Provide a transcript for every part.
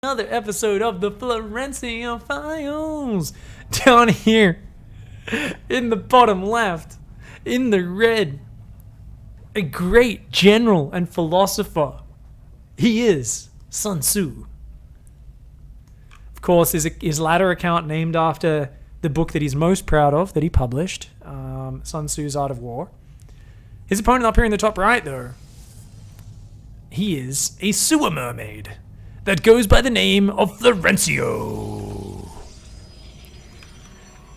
another episode of the Florencio Files. Down here, in the bottom left, in the red, a great general and philosopher. He is Sun Tzu. Of course, his latter account named after the book that he's most proud of, that he published, Sun Tzu's Art of War. His opponent up here in the top right, though, he is a sewer mermaid that goes by the name of Florencio.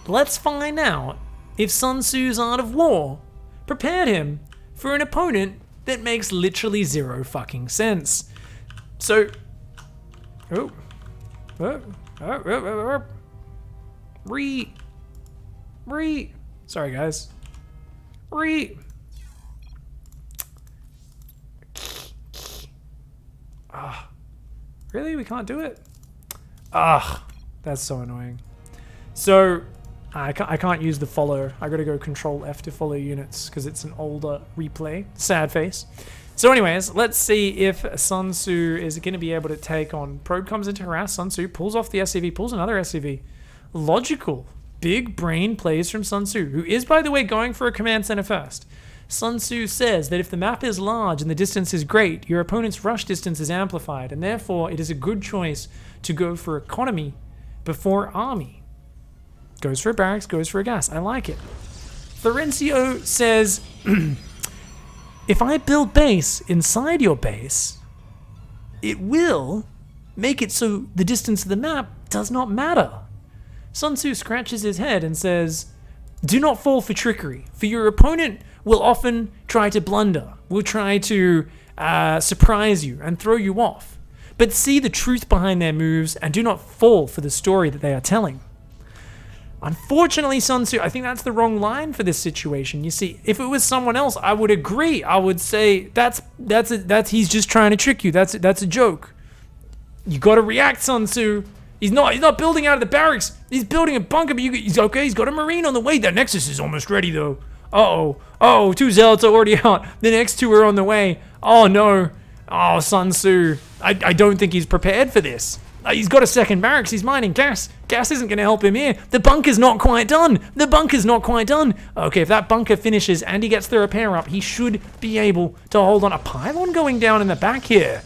Let's find out if Sun Tzu's Art of War prepared him for an opponent that makes literally zero fucking sense. So, sorry guys. Really? We can't do it? That's so annoying. So, I can't use the follow. I gotta go Control F to follow units because it's an older replay. Sad face. So anyways, let's see if Sun Tzu is going to be able to take on... Probe comes in to harass Sun Tzu, pulls off the SCV, pulls another SCV. Logical. Big brain plays from Sun Tzu, who is, by the way, going for a command center first. Sun Tzu says that if the map is large and the distance is great, your opponent's rush distance is amplified, and therefore it is a good choice to go for economy before army. Goes for a barracks, goes for a gas. I like it. Florencio says, if I build base inside your base, it will make it so the distance of the map does not matter. Sun Tzu scratches his head and says, do not fall for trickery, for your opponent will often try to blunder, will try to surprise you and throw you off. But see the truth behind their moves and do not fall for the story that they are telling. Unfortunately, Sun Tzu, I think that's the wrong line for this situation. You see, if it was someone else, I would agree. I would say that's he's just trying to trick you. That's a joke. You got to react, Sun Tzu. He's not building out of the barracks. He's building a bunker. But he's okay. He's got a marine on the way. That Nexus is almost ready though. Oh, 2 zealots are already out. The next 2 are on the way. Oh no. Oh, Sun Tzu. I don't think he's prepared for this. He's got a second barracks. He's mining gas. Gas isn't going to help him here. The bunker's not quite done. Okay, if that bunker finishes and he gets the repair up, he should be able to hold on. A pylon going down in the back here.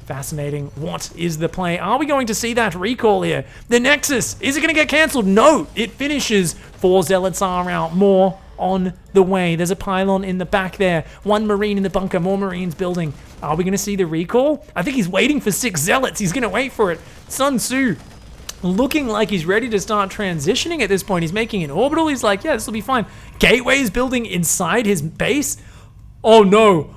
Fascinating. What is the play? Are we going to see that recall here? The Nexus, is it going to get cancelled? No, it finishes. 4 zealots are out. More on the way. There's a pylon in the back there. 1 marine in the bunker. More marines building. Are we going to see the recall? I think he's waiting for 6 zealots. He's going to wait for it. Sun Tzu looking like he's ready to start transitioning at this point. He's making an orbital. He's like, yeah, this will be fine. Gateway is building inside his base. Oh no,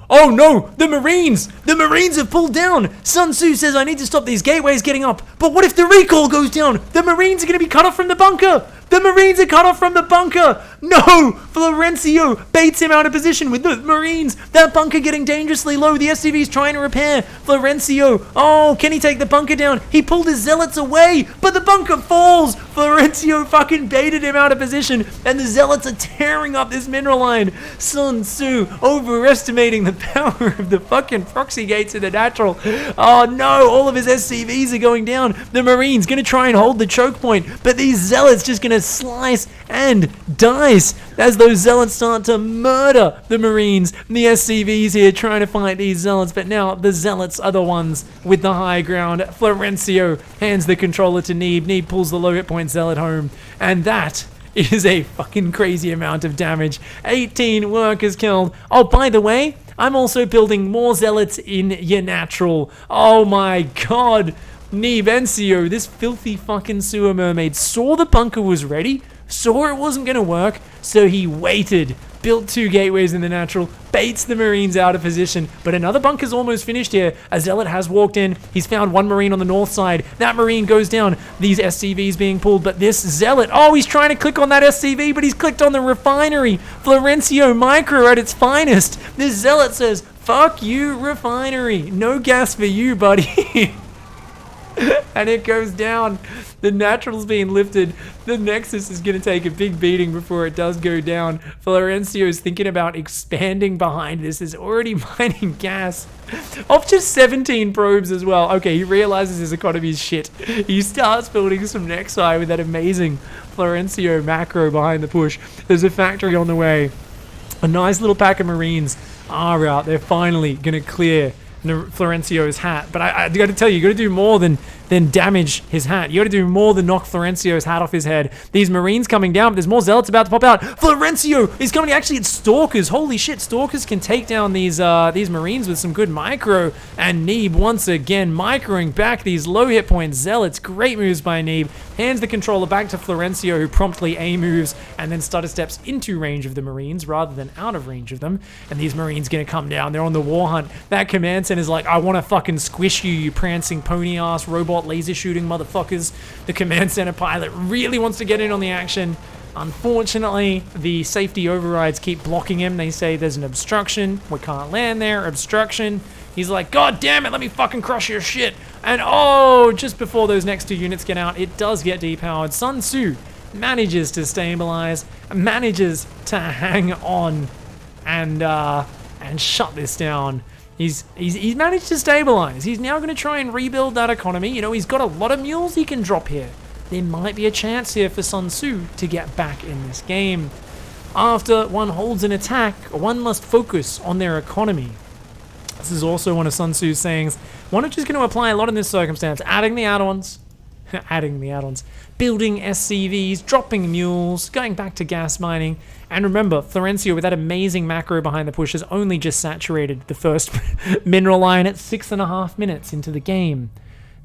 the Marines have pulled down. Sun Tzu says I need to stop these gateways getting up. But what if the recall goes down? The Marines are going to be cut off from the bunker. No, Florencio baits him out of position with the Marines. That bunker getting dangerously low. The SCV's trying to repair. Florencio, can he take the bunker down? He pulled his zealots away, but the bunker falls. Florencio fucking baited him out of position, and the zealots are tearing up this mineral line. Sun Tzu overestimating the power of the fucking proxy gates in the natural. Oh no, all of his SCVs are going down. The Marines gonna try and hold the choke point, but these zealots just gonna slice and dice as those zealots start to murder the Marines. The SCVs here trying to fight these zealots, but now the zealots are the ones with the high ground. Florencio hands the controller to Neeb. Neeb pulls the low hit point zealot home, and that is a fucking crazy amount of damage. 18 workers killed. Oh, by the way, I'm also building more zealots in your natural. Oh my god. Nebencio, this filthy fucking sewer mermaid, saw the bunker was ready, saw it wasn't going to work, so he waited, built 2 gateways in the natural, baits the Marines out of position, but another bunker's almost finished here. A zealot has walked in, he's found 1 Marine on the north side, that Marine goes down, these SCVs being pulled, but this zealot, he's trying to click on that SCV, but he's clicked on the refinery. Florencio micro at its finest. This zealot says, fuck you refinery, no gas for you buddy. And it goes down. The natural's being lifted. The Nexus is going to take a big beating before it does go down. Florencio is thinking about expanding behind this. Is already mining gas off just 17 probes as well. Okay, he realizes his economy is shit. He starts building some Nexi with that amazing Florencio macro behind the push. There's a factory on the way. A nice little pack of Marines are out. They're finally going to clear Florencio's hat. But I got to tell you got to do more than damage his hat. You got to do more than knock Florencio's hat off his head. These Marines coming down, but there's more Zealots about to pop out. Florencio is coming. Actually, it's Stalkers. Holy shit, Stalkers can take down these Marines with some good micro. And Neeb once again microing back these low hit point Zealots. Great moves by Neeb. Hands the controller back to Florencio, who promptly A moves and then stutter steps into range of the Marines rather than out of range of them. And these Marines gonna come down. They're on the war hunt. That command center is like, I want to fucking squish you, you prancing pony ass robot laser shooting motherfuckers. The command center pilot really wants to get in on the action. Unfortunately, the safety overrides keep blocking him. They say there's an obstruction. We can't land there. Obstruction. He's like, God damn it, let me fucking crush your shit. And oh, just before those next two units get out, it does get depowered. Sun Tzu manages to stabilize, manages to hang on and shut this down. He's managed to stabilize. He's now going to try and rebuild that economy. You know, he's got a lot of mules he can drop here. There might be a chance here for Sun Tzu to get back in this game. After one holds an attack, one must focus on their economy. This is also one of Sun Tzu's sayings. One which is going to apply a lot in this circumstance. Adding the add-ons. Building SCVs, dropping mules, going back to gas mining. And remember, Florencio, with that amazing macro behind the push, has only just saturated the first mineral line at 6.5 minutes into the game.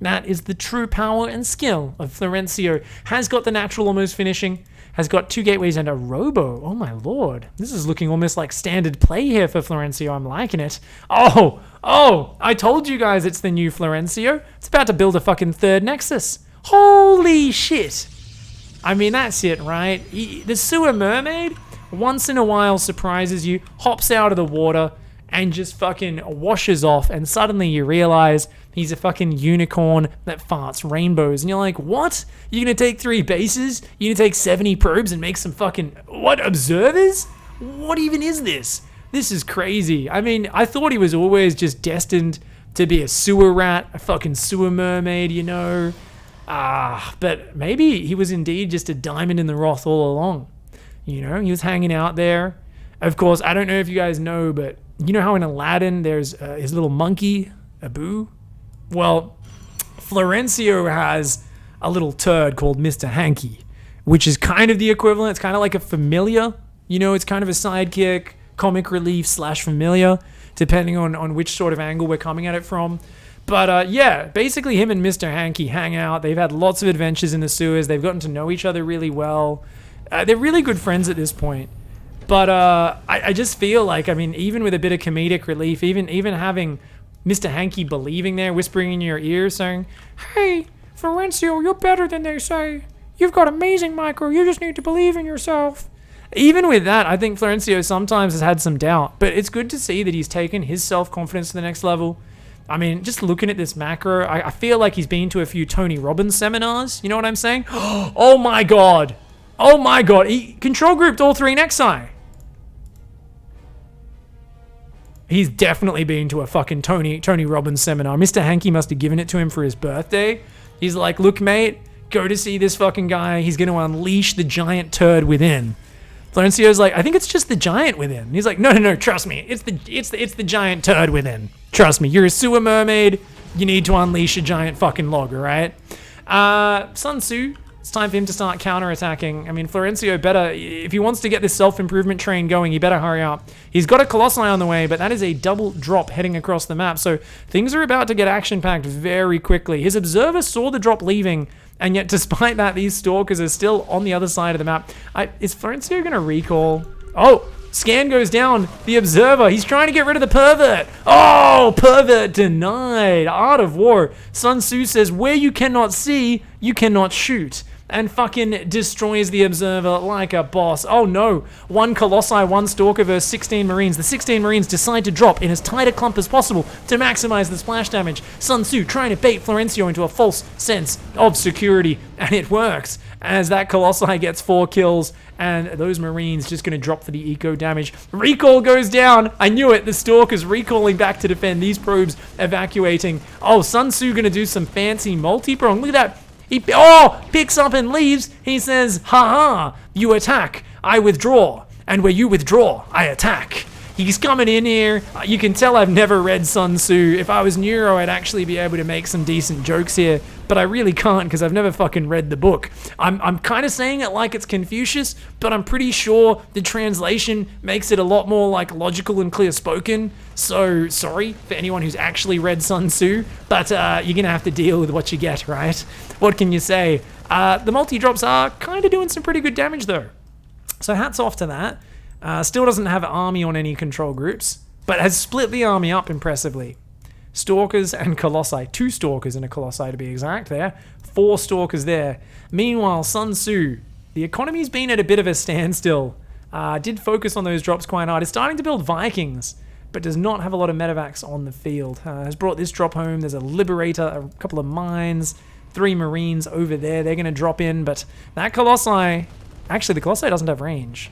That is the true power and skill of Florencio. Has got the natural almost finishing. Has got 2 gateways and a robo. Oh my lord. This is looking almost like standard play here for Florencio. I'm liking it. Oh, I told you guys it's the new Florencio. It's about to build a fucking third Nexus. Holy shit. I mean, that's it, right? The sewer mermaid, once in a while, surprises you, hops out of the water, and just fucking washes off, and suddenly you realize he's a fucking unicorn that farts rainbows. And you're like, what? You're gonna take 3 bases? You're gonna take 70 probes and make some fucking, what, observers? What even is this? This is crazy. I mean, I thought he was always just destined to be a sewer rat, a fucking sewer mermaid, you know? But maybe he was indeed just a diamond in the rough all along. You know, he was hanging out there. Of course, I don't know if you guys know, but you know how in Aladdin there's his little monkey, Abu? Well, Florencio has a little turd called Mr. Hanky, which is kind of the equivalent. It's kind of like a familiar. You know, it's kind of a sidekick, comic relief / familiar, depending on which sort of angle we're coming at it from. But yeah, basically him and Mr. Hanky hang out. They've had lots of adventures in the sewers. They've gotten to know each other really well. They're really good friends at this point. But I just feel like, I mean, even with a bit of comedic relief, even having Mr. Hanky believing there, whispering in your ear, saying, hey, Florencio, you're better than they say. You've got amazing micro. You just need to believe in yourself. Even with that, I think Florencio sometimes has had some doubt. But it's good to see that he's taken his self-confidence to the next level. I mean, just looking at this macro, I feel like he's been to a few Tony Robbins seminars. You know what I'm saying? Oh my god. Oh my god. He control grouped all 3 Nexi. He's definitely been to a fucking Tony Robbins seminar. Mr. Hanky must have given it to him for his birthday. He's like, look, mate, go to see this fucking guy. He's going to unleash the giant turd within. Florencio's like, I think it's just the giant within. And he's like, no, trust me. It's the giant turd within. Trust me. You're a sewer mermaid. You need to unleash a giant fucking log, all right? Sun Tzu, it's time for him to start counterattacking. I mean, Florencio better, if he wants to get this self-improvement train going, he better hurry up. He's got a Colossi on the way, but that is a double drop heading across the map. So things are about to get action-packed very quickly. His observer saw the drop leaving, and yet despite that, these stalkers are still on the other side of the map. Is Florencio going to recall? Oh, scan goes down. The observer, he's trying to get rid of the pervert. Oh, pervert denied. Art of War. Sun Tzu says, where you cannot see, you cannot shoot. and fucking destroys the Observer like a boss. Oh no, 1 Colossi, 1 Stalker versus 16 Marines. The 16 Marines decide to drop in as tight a clump as possible to maximize the splash damage. Sun Tzu trying to bait Florencio into a false sense of security, and it works, as that Colossi gets 4 kills, and those Marines just going to drop for the eco damage. Recall goes down. I knew it. The Stalker's recalling back to defend. These probes evacuating. Oh, Sun Tzu going to do some fancy multi-prong. Look at that. He picks up and leaves. He says, "Ha-ha, you attack, I withdraw. And where you withdraw, I attack." He's coming in here. You can tell I've never read Sun Tzu. If I was Neuro, I'd actually be able to make some decent jokes here, but I really can't because I've never fucking read the book. I'm kind of saying it like it's Confucius, but I'm pretty sure the translation makes it a lot more like logical and clear spoken. So sorry for anyone who's actually read Sun Tzu, but you're gonna have to deal with what you get, right? What can you say? The multi-drops are kind of doing some pretty good damage though. So hats off to that. Still doesn't have an army on any control groups, but has split the army up impressively. Stalkers and Colossi. 2 Stalkers and a Colossi to be exact there. 4 Stalkers there. Meanwhile, Sun Tzu, the economy's been at a bit of a standstill. Did focus on those drops quite hard. Is starting to build Vikings, but does not have a lot of medevacs on the field. Has brought this drop home. There's a Liberator, a couple of mines, 3 Marines over there. They're going to drop in, but that Colossi... Actually, the Colossi doesn't have range.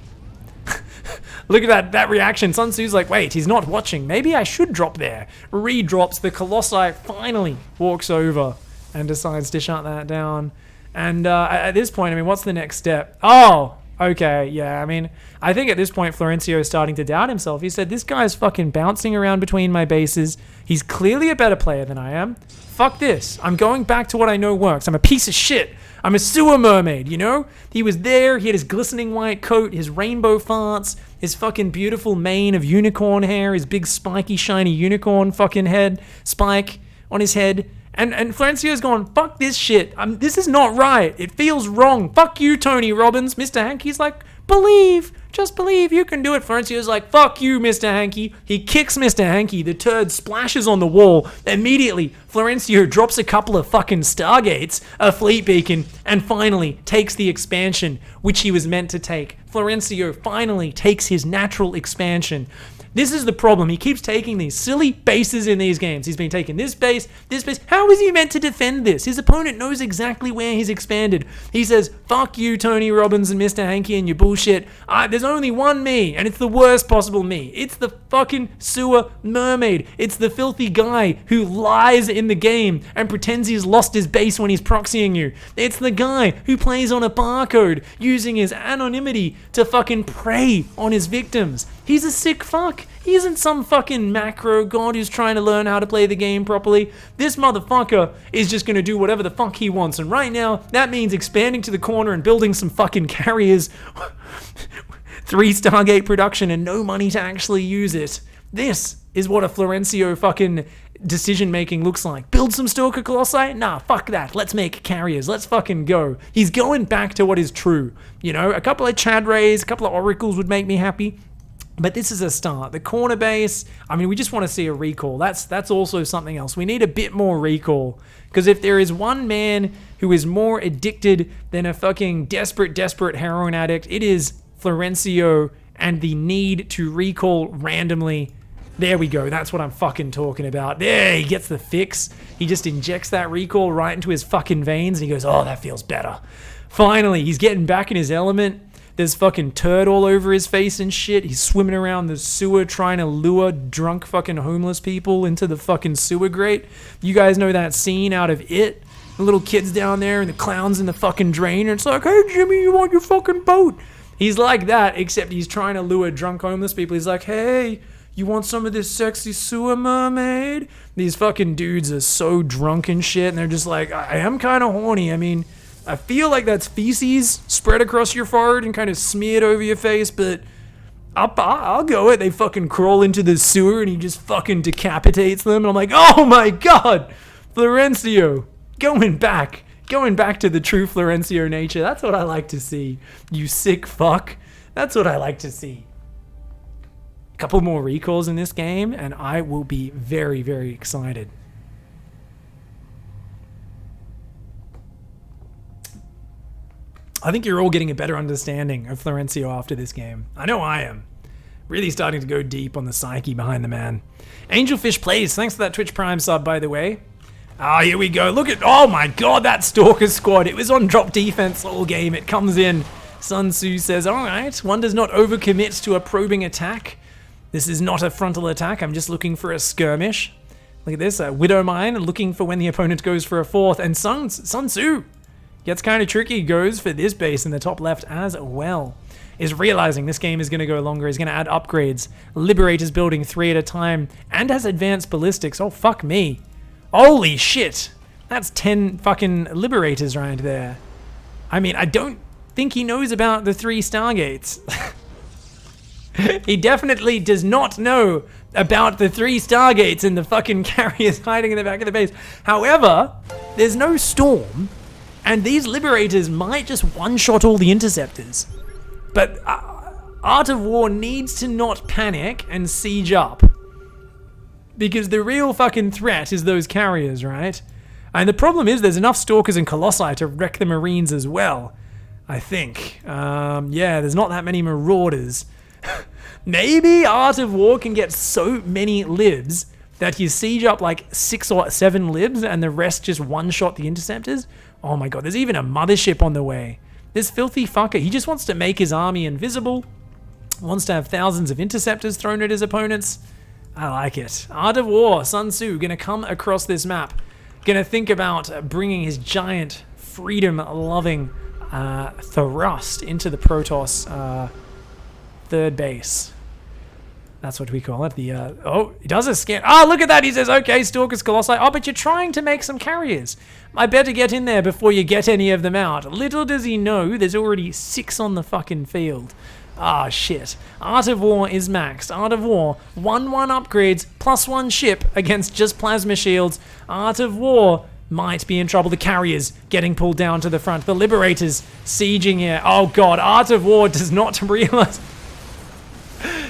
Look at that reaction. Sun Tzu's like, wait, he's not watching. Maybe I should drop there. Re-drops. The Colossi finally walks over and decides to shut that down. And at this point, I mean, what's the next step? Oh, okay, yeah. I mean, I think at this point, Florencio is starting to doubt himself. He said, this guy's fucking bouncing around between my bases. He's clearly a better player than I am. Fuck this. I'm going back to what I know works. I'm a piece of shit. I'm a sewer mermaid, you know? He was there, he had his glistening white coat, his rainbow farts, his fucking beautiful mane of unicorn hair, his big spiky shiny unicorn fucking head, spike on his head. And Florencio's going, fuck this shit. This is not right. It feels wrong. Fuck you, Tony Robbins. Mr. Hankey's like, believe. Just believe you can do it. Florencio's like, fuck you, Mr. Hankey. He kicks Mr. Hankey. The turd splashes on the wall. Immediately, Florencio drops a couple of fucking Stargates, a fleet beacon, and finally takes the expansion, which he was meant to take. Florencio finally takes his natural expansion. This is the problem. He keeps taking these silly bases in these games. He's been taking this base, this base. How is he meant to defend this? His opponent knows exactly where he's expanded. He says, fuck you, Tony Robbins and Mr. Hankey and your bullshit. There's only one me, and it's the worst possible me. It's the fucking sewer mermaid. It's the filthy guy who lies in the game and pretends he's lost his base when he's proxying you. It's the guy who plays on a barcode using his anonymity to fucking prey on his victims. He's a sick fuck. He isn't some fucking macro god who's trying to learn how to play the game properly. This motherfucker is just gonna do whatever the fuck he wants, and right now, that means expanding to the corner and building some fucking carriers. 3 Stargate production and no money to actually use it. This is what a Florencio fucking decision-making looks like. Build some Stalker Colossi? Nah, fuck that. Let's make carriers. Let's fucking go. He's going back to what is true. You know, a couple of Chad Rays, a couple of Oracles would make me happy. But this is a start. The corner base, I mean, we just want to see a recall. That's also something else. We need a bit more recall. Because if there is one man who is more addicted than a fucking desperate heroin addict, it is Florencio and the need to recall randomly. There we go. That's what I'm fucking talking about. There, he gets the fix. He just injects that recall right into his fucking veins and he goes, oh, that feels better. Finally, he's getting back in his element. There's fucking turd all over his face and shit. He's swimming around the sewer trying to lure drunk fucking homeless people into the fucking sewer grate. You guys know that scene out of It? The little kids down there and the clowns in the fucking drain. And it's like, hey, Jimmy, you want your fucking boat? He's like that, except he's trying to lure drunk homeless people. He's like, hey, you want some of this sexy sewer mermaid? These fucking dudes are so drunk and shit. And they're just like, I am kind of horny. I mean, I feel like that's feces spread across your forehead and kind of smeared over your face, but I'll go it. They fucking crawl into the sewer and he just fucking decapitates them. And I'm like, oh my god, Florencio, going back to the true Florencio nature. That's what I like to see, you sick fuck. That's what I like to see. A couple more recalls in this game and I will be very, very excited. I think you're all getting a better understanding of Florencio after this game. I know I am. Really starting to go deep on the psyche behind the man. Angelfish Plays, thanks for that Twitch Prime sub, by the way. Ah, here we go. Look at, oh my god, that Stalker squad. It was on drop defense all game. It comes in. Sun Tzu says, all right, one does not overcommit to a probing attack. This is not a frontal attack. I'm just looking for a skirmish. Look at this, a Widow Mine, looking for when the opponent goes for a fourth. And Sun Tzu gets kind of tricky, goes for this base in the top left as well. Is realizing this game is going to go longer. He's going to add upgrades. Liberators building 3 at a time. And has advanced ballistics. Oh, fuck me. Holy shit. That's 10 fucking Liberators right there. I mean, I don't think he knows about the 3 Stargates. He definitely does not know about the 3 Stargates and the fucking carriers hiding in the back of the base. However, there's no storm, and these Liberators might just one-shot all the Interceptors. But Art of War needs to not panic and siege up. Because the real fucking threat is those carriers, right? And the problem is there's enough Stalkers and Colossi to wreck the Marines as well, I think. Yeah, there's not that many Marauders. Maybe Art of War can get so many libs that you siege up like 6 or 7 libs and the rest just one-shot the Interceptors. Oh my god, there's even a mothership on the way. This filthy fucker, he just wants to make his army invisible, wants to have thousands of Interceptors thrown at his opponents. I like it. Art of War, Sun Tzu, gonna come across this map, gonna think about bringing his giant, freedom-loving thrust into the Protoss third base. That's what we call it. The oh, he does a scan. Oh, look at that. He says, okay, Stalkers, Colossi. Oh, but you're trying to make some carriers. I better get in there before you get any of them out. Little does he know, there's already 6 on the fucking field. Ah, shit. Art of War is maxed. Art of War, 1/1 upgrades, +1 ship against just plasma shields. Art of War might be in trouble. The carriers getting pulled down to the front. The Liberators sieging here. Oh god, Art of War does not realize.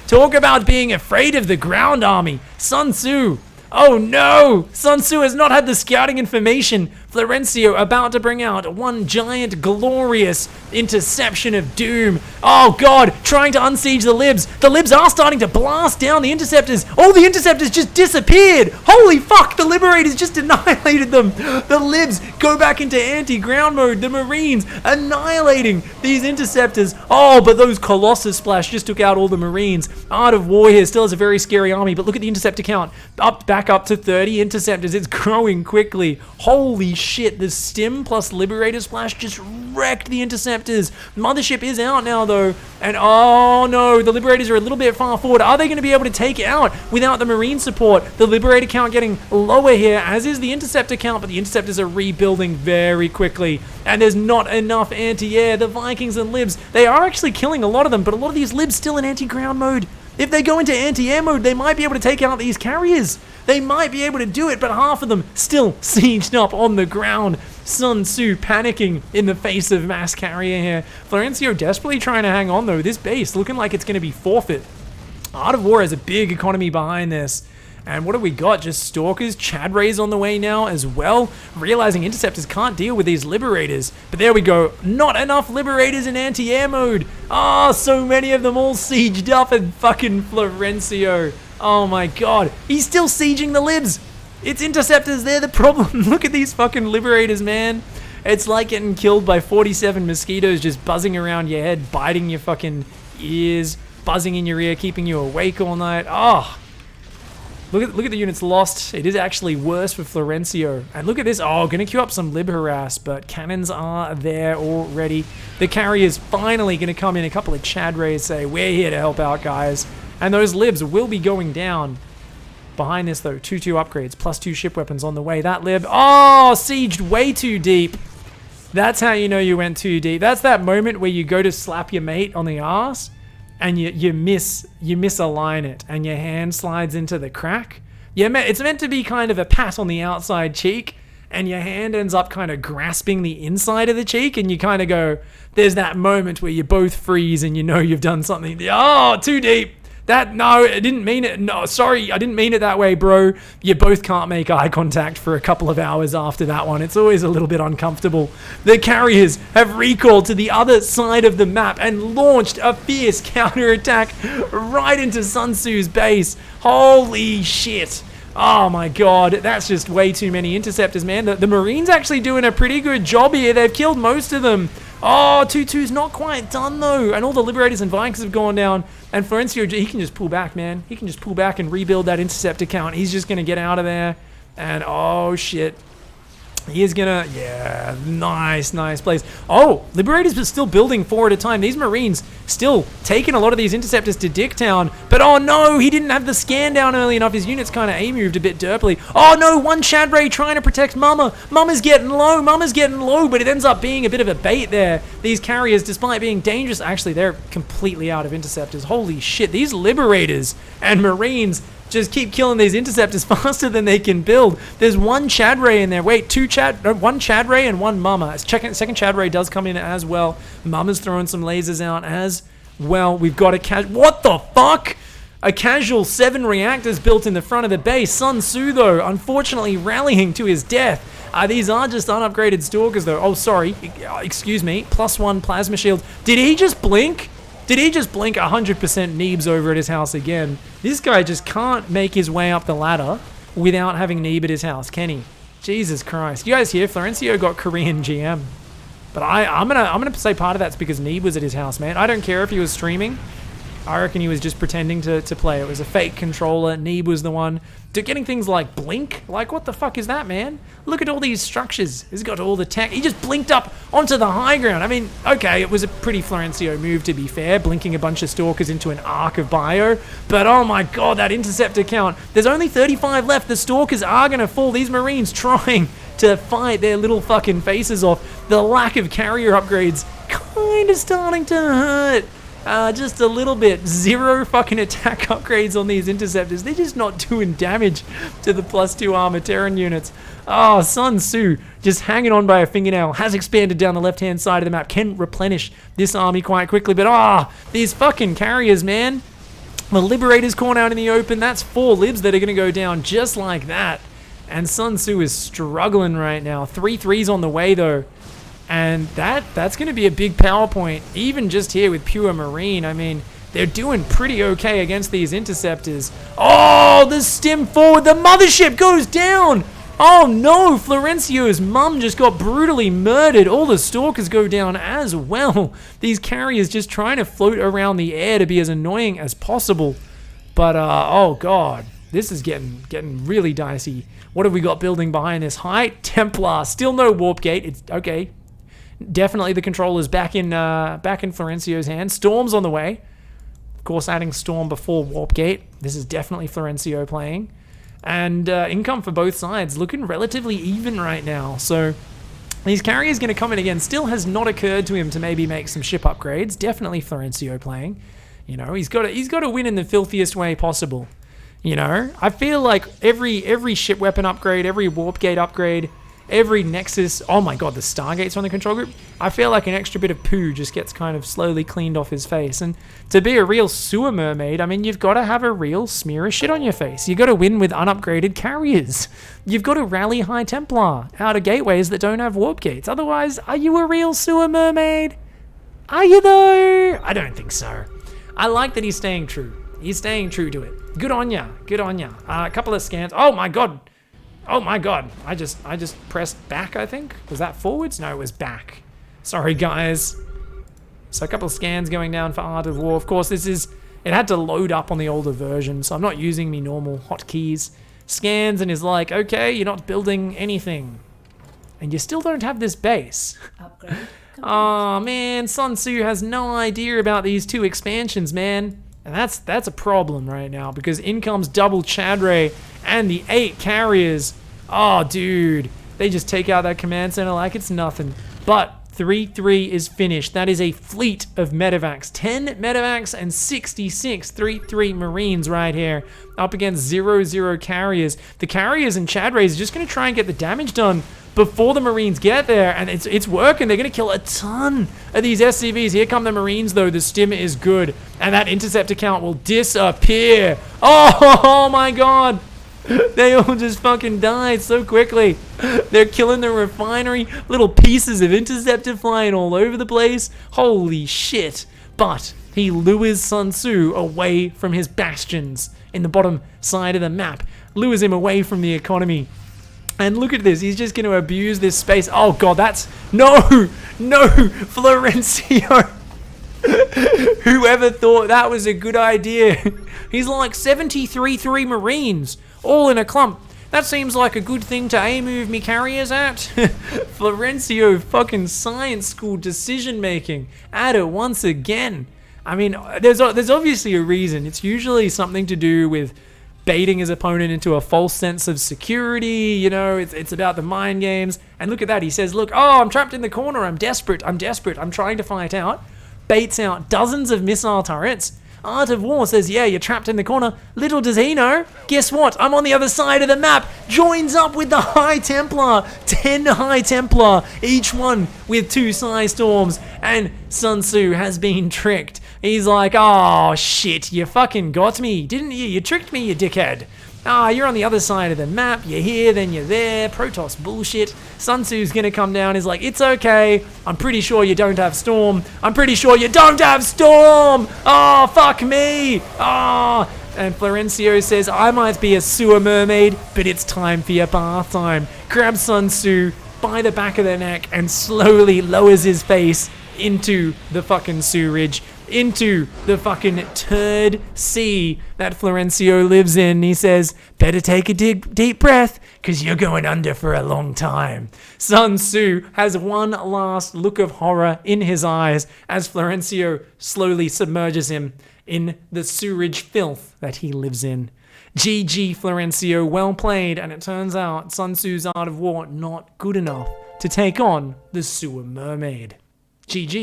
Talk about being afraid of the ground army. Sun Tzu. Oh no! Sun Tzu has not had the scouting information. Florencio about to bring out one giant glorious interception of doom. Oh god, trying to unsiege the libs. The libs are starting to blast down the Interceptors. All the Interceptors just disappeared. Holy fuck, the Liberators just annihilated them. The libs go back into anti-ground mode. The Marines annihilating these Interceptors. Oh, but those Colossus splash just took out all the Marines. Art of War here still has a very scary army, but look at the Interceptor count. Back up to 30 Interceptors. It's growing quickly. Holy shit, the Stim plus Liberator splash just wrecked the Interceptors. Mothership is out now though, and oh no, the Liberators are a little bit far forward. Are they going to be able to take it out without the Marine support? The Liberator count getting lower here, as is the Interceptor count, but the Interceptors are rebuilding very quickly, and there's not enough anti-air. The Vikings and Libs, they are actually killing a lot of them, but a lot of these Libs still in anti-ground mode. If they go into anti-air mode, they might be able to take out these carriers. They might be able to do it, but half of them still sieged up on the ground. Sun Tzu panicking in the face of mass carrier here. Florencio desperately trying to hang on though. This base looking like it's going to be forfeit. Art of War has a big economy behind this. And what have we got? Just Stalkers, Chad Rays on the way now as well. Realizing Interceptors can't deal with these Liberators. But there we go. Not enough Liberators in anti-air mode. Ah, so many of them all sieged up, and fucking Florencio. Oh my god. He's still sieging the Libs. It's Interceptors, they're the problem. Look at these fucking Liberators, man. It's like getting killed by 47 mosquitoes just buzzing around your head, biting your fucking ears, buzzing in your ear, keeping you awake all night. Oh. Look at the units lost. It is actually worse for Florencio. And look at this. Oh, gonna queue up some Lib harass, but cannons are there already. The carrier's finally gonna come in. A couple of Chad Rays say, we're here to help out, guys. And those Libs will be going down. Behind this, though, 2/2 upgrades, +2 ship weapons on the way. That Lib, oh, sieged way too deep. That's how you know you went too deep. That's that moment where you go to slap your mate on the ass, and you misalign it, and your hand slides into the crack. It's meant to be kind of a pat on the outside cheek, and your hand ends up kind of grasping the inside of the cheek, and you kind of go, there's that moment where you both freeze and you know you've done something. Oh, too deep. No, I didn't mean it. No, sorry, I didn't mean it that way, bro. You both can't make eye contact for a couple of hours after that one. It's always a little bit uncomfortable. The carriers have recalled to the other side of the map and launched a fierce counterattack right into Sun Tzu's base. Holy shit. Oh my god, that's just way too many interceptors, man. The Marines actually doing a pretty good job here. They've killed most of them. Oh, 2-2's not quite done though. And all the Liberators and Vikings have gone down. And Florencio, he can just pull back, man. He can just pull back and rebuild that interceptor count. He's just going to get out of there. And oh shit. He is gonna, yeah, nice plays. Oh, Liberators are still building 4 at a time. These Marines still taking a lot of these interceptors to Dicktown. But oh no, he didn't have the scan down early enough. His units kind of A-moved a bit derpily. Oh no, one Shad Ray trying to protect Mama. Mama's getting low, but it ends up being a bit of a bait there. These carriers, despite being dangerous, actually, they're completely out of interceptors. Holy shit, these Liberators and Marines just keep killing these interceptors faster than they can build. There's one Chad Ray in there. Wait, one Chad Ray and one Mama. Second Chad Ray does come in as well. Mama's throwing some lasers out as well. We've got a what the fuck? A casual 7 reactors built in the front of the base. Sun Tzu, though, unfortunately rallying to his death. These are just unupgraded Stalkers, though. Oh, sorry. Excuse me. +1 plasma shield. Did he just blink? Did he just blink 100% Neebs over at his house again? This guy just can't make his way up the ladder without having Neeb at his house, can he? Jesus Christ. You guys hear? Florencio got Korean GM. But I'm gonna say part of that's because Neeb was at his house, man. I don't care if he was streaming. I reckon he was just pretending to play. It was a fake controller. Neeb was the one. Getting things like blink? Like, what the fuck is that, man? Look at all these structures. He's got all the tech. He just blinked up onto the high ground. I mean, okay, it was a pretty Florencio move, to be fair, blinking a bunch of Stalkers into an arc of bio. But, oh my god, that interceptor count. There's only 35 left. The Stalkers are going to fall. These Marines trying to fight their little fucking faces off. The lack of carrier upgrades kind of starting to hurt. Just a little bit. 0 fucking attack upgrades on these interceptors. They're just not doing damage to the +2 armor Terran units. Oh, Sun Tzu just hanging on by a fingernail. Has expanded down the left-hand side of the map. Can replenish this army quite quickly. But these fucking carriers, man. The Liberators caught out in the open. That's 4 libs that are going to go down just like that. And Sun Tzu is struggling right now. 3 3s on the way, though. And that's going to be a big power point, even just here with pure Marine. I mean, they're doing pretty okay against these interceptors. Oh, the stim forward. The mothership goes down. Oh, no. Florencio's mum just got brutally murdered. All the Stalkers go down as well. These carriers just trying to float around the air to be as annoying as possible. But, oh, God. This is getting really dicey. What have we got building behind this? High Templar. Still no warp gate. It's okay. Definitely the controller's back in Florencio's hands. Storm's on the way. Of course, adding Storm before Warp Gate. This is definitely Florencio playing. And income for both sides looking relatively even right now. So these carriers going to come in again. Still has not occurred to him to maybe make some ship upgrades. Definitely Florencio playing. You know, he's got to win in the filthiest way possible. You know, I feel like every ship weapon upgrade, every Warp Gate upgrade, every Nexus, oh my god, the Stargates on the control group, I feel like an extra bit of poo just gets kind of slowly cleaned off his face. And to be a real sewer mermaid, I mean, you've got to have a real smear of shit on your face. You've got to win with unupgraded carriers. You've got to rally High Templar out of gateways that don't have warp gates. Otherwise, are you a real sewer mermaid? Are you though? I don't think so. I like that he's staying true. He's staying true to it. Good on ya. Good on ya. A couple of scans. Oh my god. Oh my god, I just pressed back, I think. Was that forwards? No, it was back. Sorry, guys. So a couple of scans going down for Art of War. Of course, it had to load up on the older version, so I'm not using me normal hotkeys. Scans and is like, okay, you're not building anything. And you still don't have this base. Upgrade. Oh man, Sun Tzu has no idea about these 2 expansions, man. And that's a problem right now, because in comes double Chadray and the 8 carriers. Oh, dude. They just take out that command center like it's nothing. But 3-3 is finished. That is a fleet of medevacs. 10 medevacs and 66 3-3 Marines right here. Up against 0-0 carriers. The carriers and Chadrays are just going to try and get the damage done before the Marines get there, and it's working. They're going to kill a ton of these SCVs. Here come the Marines, though. The stim is good, and that interceptor count will disappear. Oh my god. They all just fucking died so quickly. They're killing the refinery. Little pieces of interceptor flying all over the place. Holy shit. But he lures Sun Tzu away from his bastions in the bottom side of the map. Lures him away from the economy. And look at this. He's just going to abuse this space. Oh god, that's... No! Florencio! Whoever thought that was a good idea? He's like 73-3 Marines, all in a clump. That seems like a good thing to A-move me carriers at. Florencio fucking science school decision making at it once again. I mean, there's obviously a reason. It's usually something to do with baiting his opponent into a false sense of security. You know, it's about the mind games. And look at that. He says, look, oh, I'm trapped in the corner. I'm desperate. I'm trying to fight out. Baits out dozens of missile turrets. Art of War says, yeah, you're trapped in the corner. Little does he know, guess what? I'm on the other side of the map. Joins up with the High Templar. 10 High Templar, each one with 2 Psy Storms. And Sun Tzu has been tricked. He's like, oh shit, you fucking got me, didn't you? You tricked me, you dickhead. You're on the other side of the map. You're here, then you're there. Protoss bullshit. Sun Tzu's gonna come down. He's like, it's okay. I'm pretty sure you don't have Storm. I'm pretty sure you don't have Storm. Oh, fuck me. Oh. And Florencio says, I might be a sewer mermaid, but it's time for your bath time. Grabs Sun Tzu by the back of the neck and slowly lowers his face into the fucking sewerage, into the fucking turd sea that Florencio lives in. He says, better take a deep breath, because you're going under for a long time. Sun Tzu has one last look of horror in his eyes as Florencio slowly submerges him in the sewerage filth that he lives in. GG Florencio, well played, and it turns out Sun Tzu's Art of War not good enough to take on the Sewer Mermaid. GG.